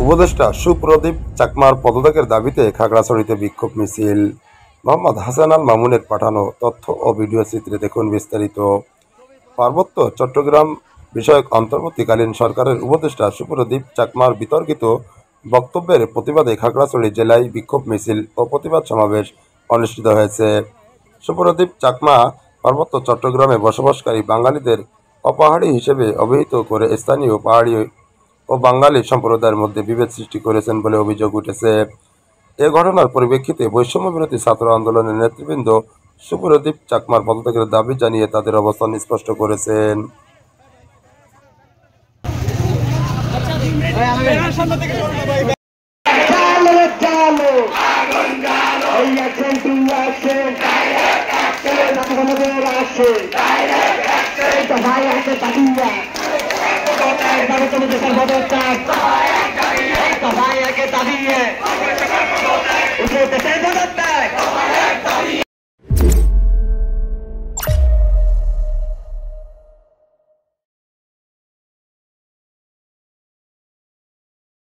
উপদেষ্টা সুপ্রদীপ চাকমার পদত্যাগের দাবিতে খাগড়াছড়িতে বিক্ষোভ মিছিল। মোহাম্মদ হাসান আল মামুনের পাঠানো তথ্য ও ভিডিও চিত্রে দেখুন বিস্তারিত। পার্বত্য চট্টগ্রাম বিষয়ক অন্তর্বর্তীকালীন সরকারের উপদেষ্টা সুপ্রদীপ চাকমার বিতর্কিত বক্তব্যের প্রতিবাদে খাগড়াছড়ি জেলায় বিক্ষোভ মিছিল ও প্রতিবাদ সমাবেশ অনুষ্ঠিত হয়েছে। সুপ্রদীপ চাকমা পার্বত্য চট্টগ্রামে বসবাসকারী বাঙালিদের অপাহাড়ি হিসেবে অভিহিত করে স্থানীয় পাহাড়ি ও বাঙালি সম্প্রদায়ের মধ্যে বিভেদ সৃষ্টি করেছেন বলে অভিযোগ উঠেছে। এ ঘটনার পরিপ্রেক্ষিতে বৈষম্য বিরোধী ছাত্র আন্দোলনের নেতৃবৃন্দ সুপ্রদীপ চাকমার পদত্যাগের দাবি জানিয়ে তাদের অবস্থান স্পষ্ট করেছেন। দাবিয়ে